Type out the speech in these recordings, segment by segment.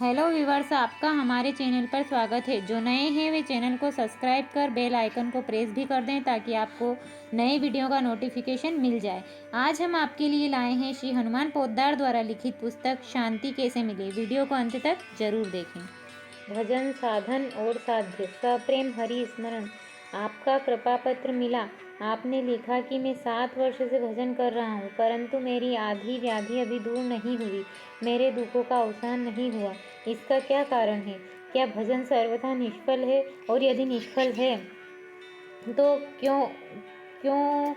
Hello viewers, आपका हमारे channel पर स्वागत है। जो नए हैं वे चैनल को सब्सक्राइब कर बेल आइकन को प्रेस भी कर दें ताकि आपको नए वीडियो का नोटिफिकेशन मिल जाए। आज हम आपके लिए लाए हैं श्री हनुमान पोद्दार द्वारा लिखित पुस्तक शांति कैसे मिले। वीडियो को अंत तक जरूर देखें। भजन साधन और साध्य। सप्रेम हरि स्मरण। आपका कृपा पत्र मिला। आपने लिखा कि मैं 7 वर्ष से भजन कर रहा हूँ, परंतु मेरी आधी व्याधि अभी दूर नहीं हुई, मेरे दुखों का अवसान नहीं हुआ। इसका क्या कारण है? क्या भजन सर्वथा निष्फल है? और यदि निष्फल है तो क्यों क्यों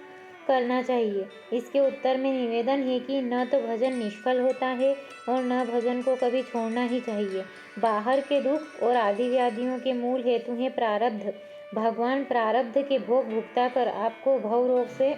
करना चाहिए? इसके उत्तर में निवेदन है कि न तो भजन निष्फल होता है और न भजन को कभी छोड़ना ही चाहिए। बाहर के दुख और आदि व्याधियों के मूल हेतु है प्रारब्ध। भगवान प्रारब्ध के भोग भुगता कर आपको भव रोग से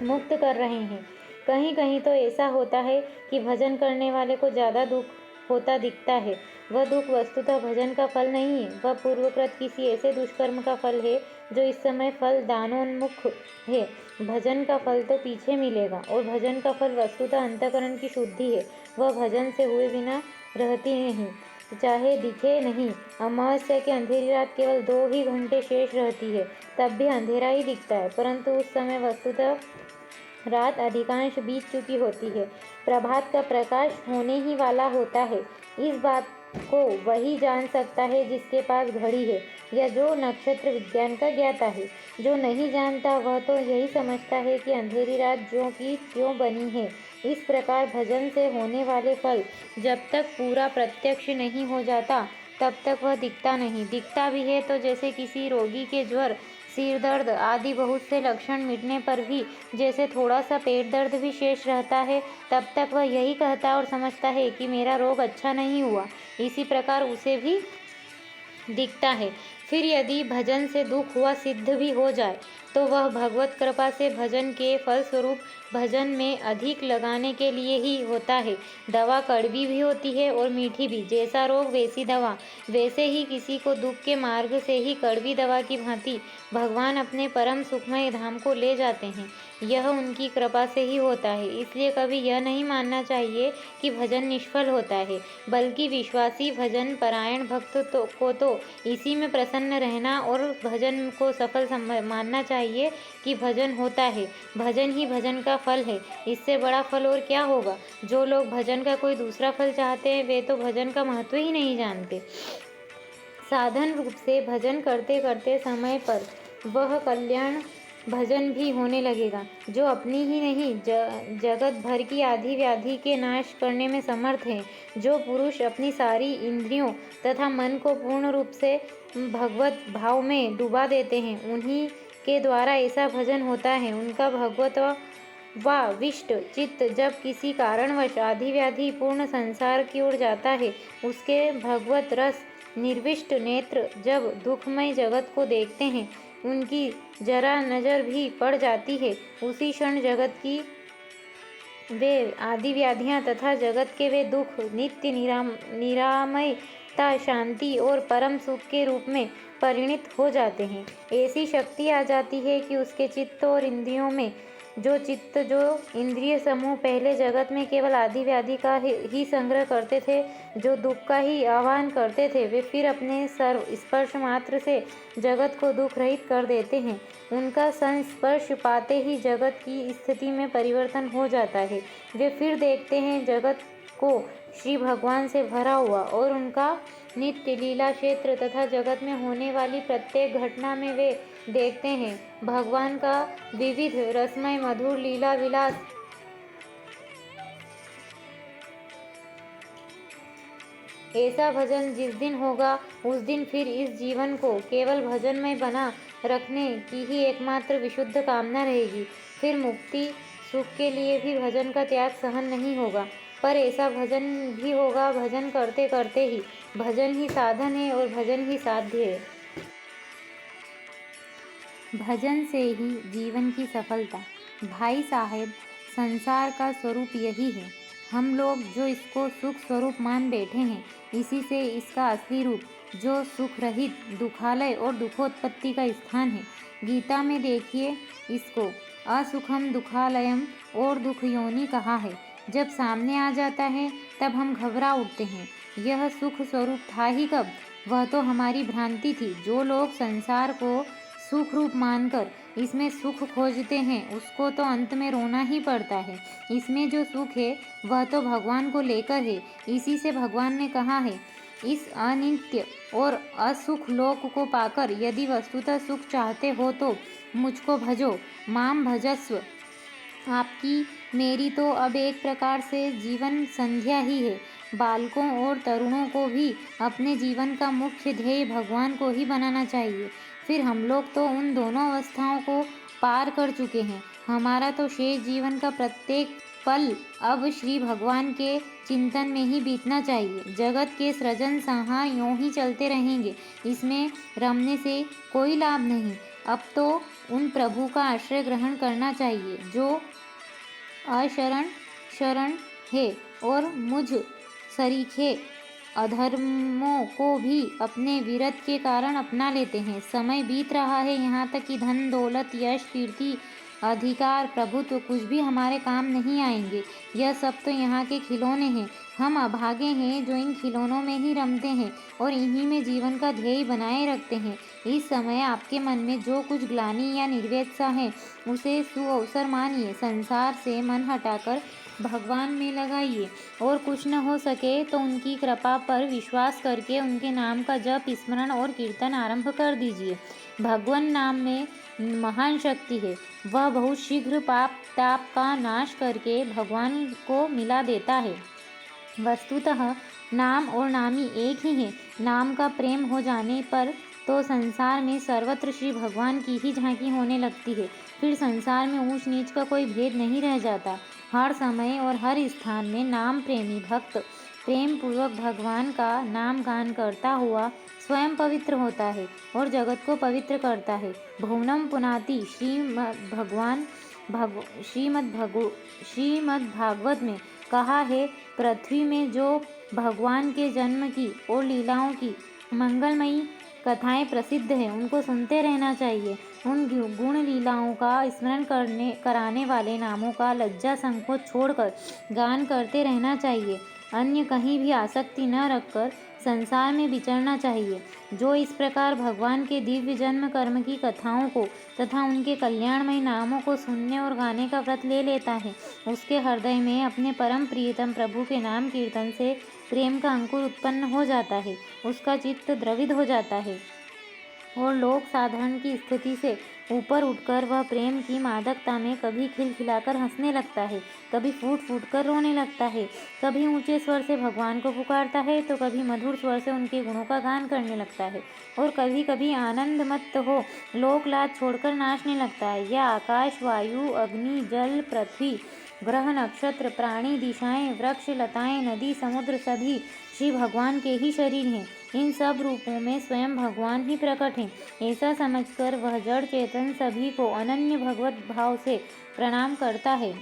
मुक्त कर रहे हैं। कहीं कहीं तो ऐसा होता है कि भजन करने वाले को ज़्यादा दुख होता दिखता है। वह दुख वस्तुतः भजन का फल नहीं है, वह पूर्वकृत किसी ऐसे दुष्कर्म का फल है जो इस समय फल दानोन्मुख है। भजन का फल तो पीछे मिलेगा, और भजन का फल वस्तुतः अंतःकरण की शुद्धि है। वह भजन से हुए बिना रहती नहीं, चाहे दिखे नहीं। अमावस्या की अंधेरी रात केवल 2 ही घंटे शेष रहती है, तब भी अंधेरा ही दिखता है, परंतु उस समय वस्तुतः रात अधिकांश बीत चुकी होती है। प्रभात का प्रकाश होने ही वाला होता है। इस बात को वही जान सकता है जिसके पास घड़ी है या जो नक्षत्र विज्ञान का ज्ञाता है। जो नहीं जानता वह तो यही समझता है कि अंधेरी रात ज्यों की त्यों बनी है। इस प्रकार भजन से होने वाले फल जब तक पूरा प्रत्यक्ष नहीं हो जाता तब तक वह दिखता नहीं। दिखता भी है तो जैसे किसी रोगी के ज्वर, सिर दर्द आदि बहुत से लक्षण मिटने पर भी जैसे थोड़ा सा पेट दर्द भी शेष रहता है, तब तक वह यही कहता और समझता है कि मेरा रोग अच्छा नहीं हुआ। इसी प्रकार उसे भी दिखता है। फिर यदि भजन से दुख हुआ सिद्ध भी हो जाए तो वह भगवत कृपा से भजन के फलस्वरूप भजन में अधिक लगाने के लिए ही होता है। दवा कड़वी भी होती है और मीठी भी। जैसा रोग वैसी दवा। वैसे ही किसी को दुख के मार्ग से ही कड़वी दवा की भांति भगवान अपने परम सुखमय धाम को ले जाते हैं। यह उनकी कृपा से ही होता है। इसलिए कभी यह नहीं मानना चाहिए कि भजन निष्फल होता है, बल्कि विश्वासी भजन परायण भक्त को तो इसी में प्रसन्न रहना और भजन को सफल मानना चाहिए कि भजन होता है। भजन ही भजन का फल है। इससे बड़ा फल और क्या होगा? जो लोग भजन का कोई दूसरा फल चाहते हैं वे तो भजन का महत्व ही नहीं जानते। साधन रूप से भजन करते करते समय पर वह कल्याण भजन भी होने लगेगा, जो अपनी ही नहीं जगत भर की आदि व्याधि के नाश करने में समर्थ है। जो पुरुष अपनी सारी इंद्रियों तथा मन को पूर्ण रूप से भगवत भाव में डुबा देते हैं, उन्हीं के द्वारा ऐसा भजन होता है। उनका भगवत व विष्ट चित्त जब किसी कारणवश आदि व्याधि पूर्ण संसार की ओर जाता है, उसके भगवत रस निर्विष्ट नेत्र जब दुखमय जगत को देखते हैं, उनकी जरा नज़र भी पड़ जाती है, उसी क्षण जगत की वे आदि व्याधियाँ तथा जगत के वे दुख नित्य निरामयता, शांति और परम सुख के रूप में परिणित हो जाते हैं। ऐसी शक्ति आ जाती है कि उसके चित्त और इंद्रियों में जो इंद्रिय समूह पहले जगत में केवल आदि व्याधि का ही संग्रह करते थे, जो दुख का ही आह्वान करते थे, वे फिर अपने स्पर्श मात्र से जगत को दुख रहित कर देते हैं। उनका संस्पर्श पाते ही जगत की स्थिति में परिवर्तन हो जाता है। वे फिर देखते हैं जगत को श्री भगवान से भरा हुआ, और उनका नित्य लीला क्षेत्र तथा जगत में होने वाली प्रत्येक घटना में वे देखते हैं भगवान का विविध रसमय मधुर लीला विलास। ऐसा भजन जिस दिन होगा उस दिन फिर इस जीवन को केवल भजन में बना रखने की ही एकमात्र विशुद्ध कामना रहेगी। फिर मुक्ति सुख के लिए भी भजन का त्याग सहन नहीं होगा, पर ऐसा भजन भी होगा भजन करते करते ही। भजन ही साधन है और भजन ही साध्य है। भजन से ही जीवन की सफलता। भाई साहेब, संसार का स्वरूप यही है। हम लोग जो इसको सुख स्वरूप मान बैठे हैं, इसी से इसका असली रूप, जो सुख रहित दुखालय और दुखोत्पत्ति का स्थान है। गीता में देखिए इसको असुखम दुखालयम और दुख योनि कहा है। जब सामने आ जाता है तब हम घबरा उठते हैं, यह सुख स्वरूप था ही कब? वह तो हमारी भ्रांति थी। जो लोग संसार को सुख रूप मानकर इसमें सुख खोजते हैं, उसको तो अंत में रोना ही पड़ता है। इसमें जो सुख है वह तो भगवान को लेकर है। इसी से भगवान ने कहा है, इस अनित्य और असुख लोक को पाकर यदि वस्तुतः सुख चाहते हो तो मुझको भजो, माम भजस्व। आपकी मेरी तो अब एक प्रकार से जीवन संध्या ही है। बालकों और तरुणों को भी अपने जीवन का मुख्य ध्येय भगवान को ही बनाना चाहिए। फिर हम लोग तो उन दोनों अवस्थाओं को पार कर चुके हैं। हमारा तो शेष जीवन का प्रत्येक पल अब श्री भगवान के चिंतन में ही बीतना चाहिए। जगत के सृजन संहार यूं ही चलते रहेंगे, इसमें रमने से कोई लाभ नहीं। अब तो उन प्रभु का आश्रय ग्रहण करना चाहिए जो अशरण शरण है और मुझ सरीखे अधर्मों को भी अपने विरत के कारण अपना लेते हैं। समय बीत रहा है, यहाँ तक कि धन दौलत यश कीर्ति अधिकार प्रभुत्व कुछ भी हमारे काम नहीं आएंगे। यह सब तो यहाँ के खिलौने हैं। हम अभागे हैं जो इन खिलौनों में ही रमते हैं और इन्हीं में जीवन का ध्येय बनाए रखते हैं। इस समय आपके मन में जो कुछ ग्लानि या निर्वेद सा है, उसे सुअवसर मानिए। संसार से मन हटाकर भगवान में लगाइए और कुछ न हो सके तो उनकी कृपा पर विश्वास करके उनके नाम का जप स्मरण और कीर्तन आरंभ कर दीजिए। भगवान नाम में महान शक्ति है। वह बहुत शीघ्र पाप ताप का नाश करके भगवान को मिला देता है। वस्तुतः नाम और नामी एक ही है। नाम का प्रेम हो जाने पर तो संसार में सर्वत्र श्री भगवान की ही झांकी होने लगती है। फिर संसार में ऊंच नीच का कोई भेद नहीं रह जाता। हर समय और हर स्थान में नाम प्रेमी भक्त प्रेम पूर्वक भगवान का नाम गान करता हुआ स्वयं पवित्र होता है और जगत को पवित्र करता है। भुवनम पुनाति श्रीमद् भागवत में कहा है, पृथ्वी में जो भगवान के जन्म की और लीलाओं की मंगलमयी कथाएं प्रसिद्ध हैं, उनको सुनते रहना चाहिए। उन गुण लीलाओं का स्मरण कराने वाले नामों का लज्जा संकोच छोड़कर गान करते रहना चाहिए। अन्य कहीं भी आसक्ति न रखकर संसार में विचरना चाहिए। जो इस प्रकार भगवान के दिव्य जन्म कर्म की कथाओं को तथा उनके कल्याणमय नामों को सुनने और गाने का व्रत ले लेता है, उसके हृदय में अपने परम प्रियतम प्रभु के नाम कीर्तन से प्रेम का अंकुर उत्पन्न हो जाता है। उसका चित्त द्रवित हो जाता है और लोक साधारण की स्थिति से ऊपर उठकर वह प्रेम की मादकता में कभी खिलखिलाकर हंसने लगता है, कभी फूट फूट कर रोने लगता है, कभी ऊंचे स्वर से भगवान को पुकारता है तो कभी मधुर स्वर से उनके गुणों का गान करने लगता है और कभी कभी आनंद मत्त हो लोक लाज छोड़कर नाचने लगता है। यह आकाश वायु अग्नि जल पृथ्वी ग्रह नक्षत्र प्राणी दिशाएं वृक्ष लताएं नदी समुद्र सभी श्री भगवान के ही शरीर हैं। इन सब रूपों में स्वयं भगवान ही प्रकट हैं। ऐसा समझकर वह जड़ चेतन सभी को अनन्य भगवत भाव से प्रणाम करता है।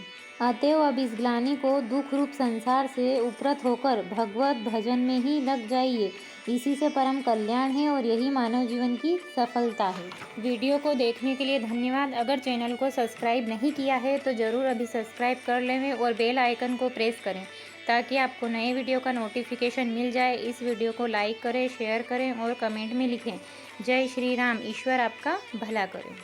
अतएव अब इस ग्लानि को दुख रूप संसार से उपरत होकर भगवत भजन में ही लग जाइए। इसी से परम कल्याण है और यही मानव जीवन की सफलता है। वीडियो को देखने के लिए धन्यवाद। अगर चैनल को सब्सक्राइब नहीं किया है तो ज़रूर अभी सब्सक्राइब कर लें और बेल आइकन को प्रेस करें ताकि आपको नए वीडियो का नोटिफिकेशन मिल जाए। इस वीडियो को लाइक करें, शेयर करें और कमेंट में लिखें, जय श्री राम। ईश्वर आपका भला करें।